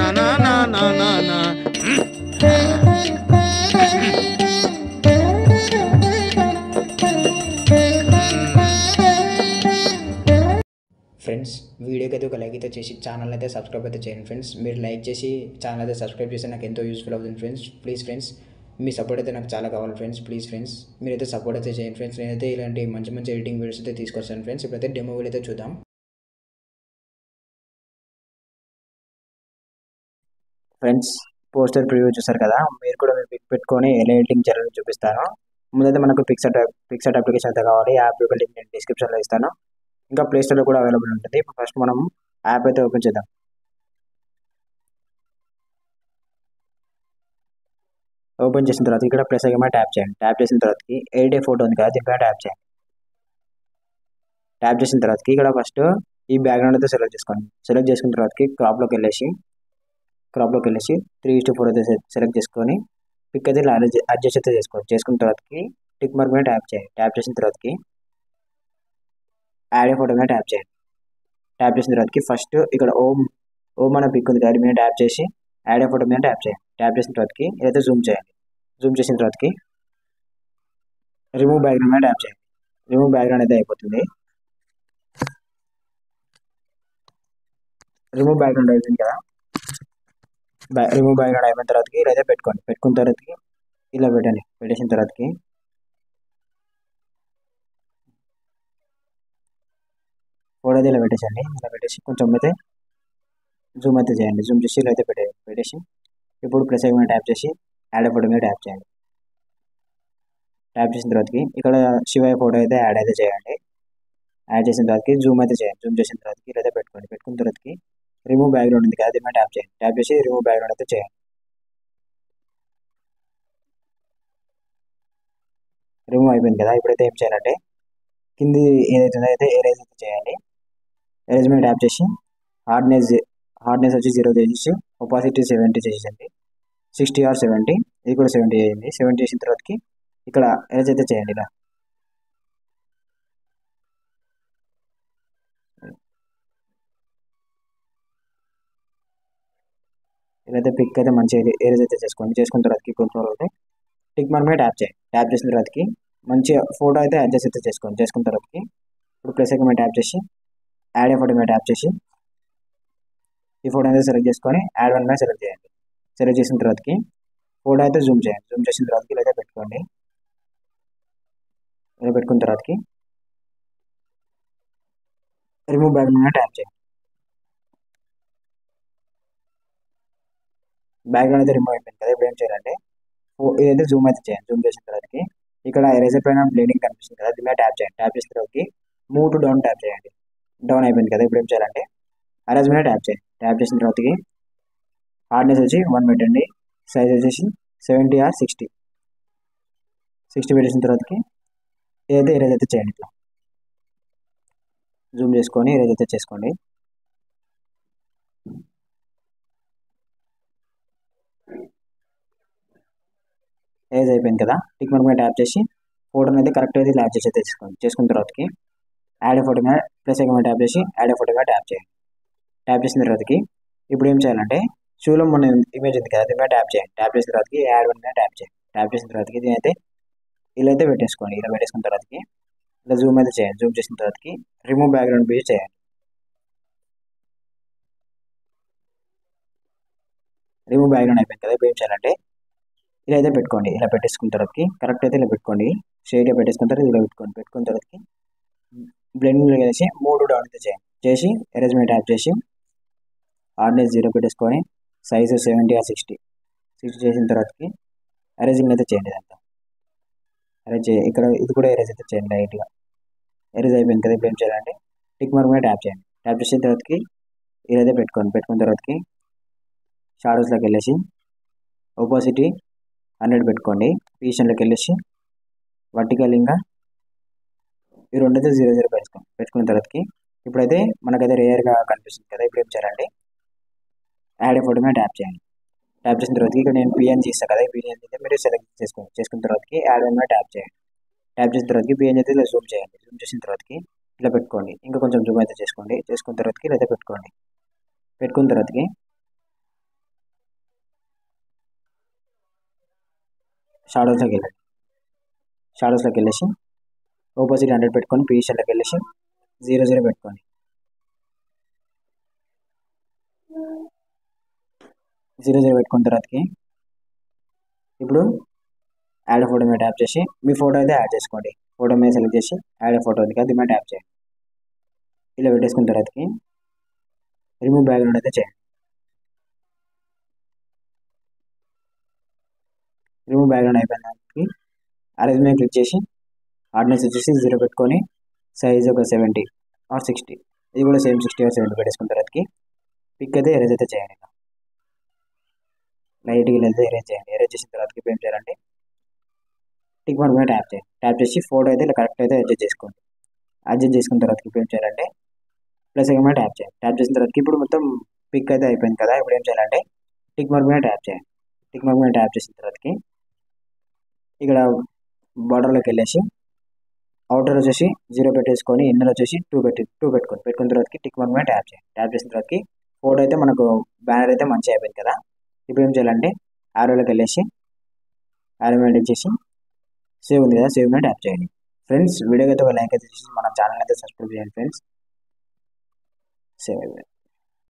నా నా నా నా నా నా. ఫ్రెండ్స్ వీడియోకి అయితే ఒక లైక్ అయితే చేసి ఛానల్ అయితే సబ్స్క్రైబ్ అయితే చేయండి ఫ్రెండ్స్. మీరు లైక్ చేసి ఛానల్ అయితే సబ్స్క్రైబ్ చేస్తే నాకు ఎంతో యూస్ఫుల్ అవుతుంది friends. Please friends me support అయితే నాకు చాలా కావాలి ఫ్రెండ్స్. ప్లీజ్ ఫ్రెండ్స్ మీరైతే సపోర్ట్ అయితే చేయండి ఫ్రెండ్స్. నేనైతే ఇలాంటి మంచి మంచి ఎడిటింగ్ వీడియోస్ అయితే తీసుకొస్తాను ఫ్రెండ్స్. ఇప్పుడైతే డెమో వీడియో అయితే చూద్దాం. ఫ్రెండ్స్ పోస్టర్ ప్రివ్యూ చూసారు కదా, మీరు కూడా మీరు పిక్ పెట్టుకొని ఎలా ఎడిటింగ్ చేయాలని చూపిస్తాను. ముందైతే మనకు పిక్సర్ట్ అప్లికేషన్ అయితే కావాలి. యాప్ యొక్క లింక్ నేను డిస్క్రిప్షన్లో ఇస్తాను. ఇంకా ప్లే స్టోర్లో కూడా అవైలబుల్ ఉంటుంది. ఇప్పుడు ఫస్ట్ మనం యాప్ అయితే ఓపెన్ చేద్దాం. ఓపెన్ చేసిన తర్వాత ఇక్కడ ప్లస్ ఐకాన్ ట్యాప్ చేయండి. ట్యాప్ చేసిన తర్వాతకి ఎడిట్ ఫోటో ఉంది కదా, దీనిపైన ట్యాప్ చేయండి. ట్యాప్ చేసిన తర్వాతకి ఇక్కడ ఫస్ట్ ఈ బ్యాక్గ్రౌండ్ అయితే సెలెక్ట్ చేసుకోండి. సెలెక్ట్ చేసుకున్న తర్వాతకి క్రాప్లోకి వెళ్ళేసి 3:4 అయితే సెలెక్ట్ చేసుకొని పిక్ అయితే ఇలా అడ్జస్ట్ అయితే చేసుకోండి. చేసుకున్న తర్వాతకి టిక్ మార్క్ మీద ట్యాప్ చేయండి. ట్యాప్ చేసిన తర్వాతకి యాడ్ ఏ ఫోటో మీద ట్యాప్ చేయండి. ట్యాప్ చేసిన తర్వాతకి ఫస్ట్ ఇక్కడ ఓం అనే పిక్ ఉంది కదా, మీద ట్యాప్ చేసి యాడ్ ఏ ఫోటో మీద ట్యాప్ చేయండి. ట్యాప్ చేసిన తర్వాతకి ఇదైతే జూమ్ చేయండి. జూమ్ చేసిన తర్వాతకి రిమూవ్ బ్యాక్గ్రౌండ్ మీద ట్యాప్ చేయండి. రిమూవ్ బ్యాక్గ్రౌండ్ అయితే అయిపోతుంది. రిమూవ్ బ్యాక్గ్రౌండ్ అయిపోయింది కదా, రిమూవ్ బ్యాక్గ్రౌండ్ అయిపోయిన తర్వాతకి ఇలా అయితే పెట్టుకోండి. పెట్టుకున్న తర్వాతకి ఇలా పెట్టండి. పెట్టేసిన తర్వాతకి ఫోటో అయితే ఇలా పెట్టేసండి. ఇలా పెట్టేసి కొంచెం అయితే జూమ్ అయితే చేయండి. జూమ్ చేసి ఇలా అయితే పెట్టేసి ఇప్పుడు ప్లస్ ఐకాన్ మీద ట్యాప్ చేసి యాడ్ ఫోటో మీద ట్యాప్ చేయండి. ట్యాప్ చేసిన తర్వాతకి ఇక్కడ శివయ్య ఫోటో అయితే యాడ్ అయితే చేయండి. యాడ్ చేసిన తర్వాతకి జూమ్ అయితే చేయండి. జూమ్ చేసిన తర్వాతకి ఇలా అయితే పెట్టుకోండి. పెట్టుకున్న తర్వాతకి రిమూవ్ బ్యాక్గ్రౌండ్ ఉంది కదా, దీని మీద ట్యాప్ చేయండి. ట్యాప్ చేసి రిమూవ్ బ్యాక్గ్రౌండ్ అయితే చేయండి. రిమూవ్ అయిపోయింది కదా, ఇప్పుడైతే ఏం చేయాలంటే కింది ఏదైతే ఉందో అయితే ఎరేజ్ అయితే చేయండి. ఎరేజ్ మీద ట్యాప్ చేసి హార్డ్నెస్ వచ్చి 0 చేసి ఒపాసిటీ 70 చేసేయండి. 60 or 70, ఇది కూడా 70 చేయండి. 70 చేసిన తర్వాతకి ఇక్కడ ఎరేజ్ అయితే చేయండి. ఇలా అయితే పిక్ అయితే మంచిగా ఎరేజ్ అయితే చేసుకోండి. చేసుకున్న తర్వాతకి కొంచెం అయితే టిక్ మార్క్ మీద ట్యాప్ చేయండి. ట్యాప్ చేసిన తర్వాతకి మంచిగా ఫోటో అయితే అడ్జస్ట్ అయితే చేసుకోండి. చేసుకున్న తర్వాతకి ఇప్పుడు ప్లస్ ఐకాన్ మీద ట్యాప్ చేసి యాడ్ ఏ ఫోటో మీద ట్యాప్ చేసి ఈ ఫోటో అయితే సెలెక్ట్ చేసుకొని యాడ్ వన్ మీద సెలెక్ట్ చేయండి. సెలెక్ట్ చేసిన తర్వాతకి ఫోటో అయితే జూమ్ చేయండి. జూమ్ చేసిన తర్వాతకి ఇలా అయితే పెట్టుకోండి. ఇలా పెట్టుకున్న తర్వాతకి రిమూవ్ బ్యాక్గ్రౌండ్ మీద ట్యాప్ చేయండి. బ్యాక్గ్రౌండ్ అయితే రిమూవ్ అయిపోయింది కదా, ఇప్పుడు ఏం చేయాలంటే ఇదైతే జూమ్ అయితే చేయండి. జూమ్ చేసిన తర్వాతకి ఇక్కడ ఎరేజర్ పైన బ్లేడింగ్ కనిపిస్తుంది కదా, దీని మీద ట్యాప్ చేయండి. ట్యాప్ చేసిన తర్వాతకి మూవ్ టు డౌన్ ట్యాప్ చేయండి. డౌన్ అయిపోయింది కదా, ఇప్పుడు ఏం చేయాలంటే అరేంజ్ మీద ట్యాప్ చేయండి. ట్యాప్ చేసిన తర్వాతకి హార్డ్నెస్ వచ్చి 1 పెట్టండి. సైజ్ వచ్చేసి 70 or 60 పెట్టేసిన తర్వాతకి ఏదైతే ఎరేజ్ అయితే చేయండి. ఇట్లా జూమ్ చేసుకొని ఎరేజ్ అయితే చేసుకోండి. ఏజ్ అయిపోయింది కదా, టిక్ మార్క్ మీద ట్యాప్ చేసి ఫోటోని అయితే కరెక్ట్ అయితే ఇలా అడ్జస్ట్ అయితే చేసుకోండి. చేసుకున్న తర్వాతకి యాడ్ ఫోటో మీద ప్లస్ ఐకాన్ మీద ట్యాప్ చేసి యాడ్ ఫోటో మీద ట్యాప్ చేయండి. ట్యాప్ చేసిన తర్వాతకి ఇప్పుడు ఏం చేయాలంటే షూలో మన ఇమేజ్ ఉంది కదా, దీని మీద ట్యాప్ చేయండి. ట్యాప్ చేసిన తర్వాతకి యాడ్ వన్ మీద ట్యాప్ చేయండి. ట్యాప్ చేసిన తర్వాతకి దీని అయితే ఇలా అయితే పెట్టేసుకోండి. ఇలా పెట్టేసుకున్న తర్వాతకి ఇలా జూమ్ అయితే చేయండి. జూమ్ చేసిన తర్వాతకి రిమూవ్ బ్యాక్గ్రౌండ్ పేజ్ చేయండి. రిమూవ్ బ్యాక్గ్రౌండ్ అయిపోయింది కదా, ఇప్పుడు ఏం చేయాలంటే ఇలా అయితే పెట్టుకోండి. ఇలా పెట్టేసుకున్న తర్వాతకి కరెక్ట్ అయితే ఇలా పెట్టుకోండి. స్ట్రైట్గా పెట్టేసుకున్న తర్వాత ఇలా పెట్టుకోండి. పెట్టుకున్న తర్వాతకి బ్లెండింగ్ వేసి 3 డౌన్ అయితే చేయండి. చేసి ఎరేజ్ మీద ట్యాప్ చేసి హార్డ్నెస్ 0 పెట్టేసుకొని సైజు 70 or 60 చేసిన తర్వాతకి ఎరేజింగ్ అయితే చేయండి. ఇదంతా ఎరేజ్ ఇక్కడ ఇది కూడా ఎరేజ్ అయితే చేయండి. లైట్గా ఎరేజ్ అయిపోయింది కదా, ఇప్పుడు ఏం చేయాలంటే టిక్ మార్క్ మీద ట్యాప్ చేయండి. ట్యాప్ చేసిన తర్వాతకి ఇదైతే పెట్టుకోండి. పెట్టుకున్న తర్వాతకి షాడోస్లోకి వెళ్ళేసి ఒపాసిటీ 100 పెట్టుకోండి. పొజిషన్లోకి వెళ్ళేసి వర్టికల్ ఇంకా ఈ రెండు అయితే 0 పెట్టుకోండి. పెట్టుకున్న తర్వాతకి ఇప్పుడైతే మనకైతే రేర్గా కనిపిస్తుంది కదా, ఇప్పుడు ఏం చేయాలంటే యాడ్ ఫోటో మీద ట్యాప్ చేయండి. ట్యాప్ చేసిన తర్వాతకి ఇక్కడ నేను పిఎన్జీ ఇస్తాను కదా, పిఎన్జీ అయితే మీరు సెలెక్ట్ చేసుకోండి. చేసుకున్న తర్వాతకి యాడ్ వన్ మీద ట్యాప్ చేయండి. ట్యాప్ చేసిన తర్వాతకి పిఎన్జీ అయితే ఇలా జూమ్ చేయండి. జూమ్ చేసిన తర్వాతకి ఇలా పెట్టుకోండి. ఇంకా కొంచెం జూమ్ అయితే చేసుకోండి. చేసుకున్న తర్వాతకి ఇలా అయితే పెట్టుకోండి. పెట్టుకున్న తర్వాతకి షాడోస్లోకి వెళ్ళండి. షాడోస్లోకి వెళ్ళేసి ఆపోజిట్ 100 పెట్టుకొని పొజిషన్లోకి వెళ్ళేసి 00 పెట్టుకోండి. 00 పెట్టుకున్న తర్వాతకి ఇప్పుడు యాడ్ ఫోటో మీద ట్యాప్ చేసి మీ ఫోటో అయితే యాడ్ చేసుకోండి. ఫోటో మీద సెలెక్ట్ చేసి యాడ్ ఫోటో ఉంది కదా, అది మీద ట్యాప్ చేయండి. ఇలా పెట్టేసుకున్న తర్వాతకి రిమూవ్ బ్యాక్గ్రౌండ్ అయితే చేయండి. రిమూవ్ బ్యాక్గ్రౌండ్ అయిపోయిన దానికి అరేంజ్ మీద క్లిక్ చేసి హార్డ్నెస్ వచ్చేసి 0 పెట్టుకొని సైజ్ ఒక 70 ఆర్ 60, ఇది కూడా సేమ్ 60 ఆర్ 70 పెట్టేసుకున్న తర్వాతకి పిక్ అయితే ఎరేజ్ అయితే చేయండి. లైట్గా ఇలా అయితే ఎరేజ్ చేయండి. ఎరేజ్ చేసిన తర్వాతకి ఇప్పుడు ఏం చేయాలంటే టిక్ మార్క్ మీద ట్యాప్ చేయండి. ట్యాప్ చేసి ఫోటో అయితే ఇలా కరెక్ట్ అయితే అడ్జస్ట్ చేసుకోండి. అడ్జస్ట్ చేసుకున్న తర్వాతకి ఇప్పుడు ఏం చేయాలంటే ప్లస్ మీద ట్యాప్ చేయండి. ట్యాప్ చేసిన తర్వాతకి ఇప్పుడు మొత్తం పిక్ అయితే అయిపోయింది కదా. ఇప్పుడు ఏం చేయాలంటే టిక్ మార్క్ మీద ట్యాప్ చేయండి. టిక్ మార్క్ మీద ట్యాప్ చేసిన తర్వాతకి ఇక్కడ బార్డర్లోకి వెళ్ళేసి అవుటర్ వచ్చేసి 0 పెట్టేసుకొని ఇన్నర్ వచ్చేసి 2 పెట్టుకోండి. పెట్టుకున్న తర్వాతకి టిక్ మార్క్ మీద ట్యాప్ చేయండి. ట్యాప్ చేసిన తర్వాతకి ఫోటో అయితే మనకు బ్యానర్ అయితే మంచిగా అయిపోయింది కదా. ఇప్పుడు ఏం చేయాలంటే ఆరోలోకి వెళ్ళేసి ఆరో మీద వచ్చేసి సేవ్ ఉంది కదా, సేవ్ మీద ట్యాప్ చేయండి. ఫ్రెండ్స్ వీడియోకి అయితే ఒక లైక్ అయితే చేసి మన ఛానల్ అయితే సబ్స్క్రైబ్ చేయండి ఫ్రెండ్స్. సేవ్ అయిపోయింది.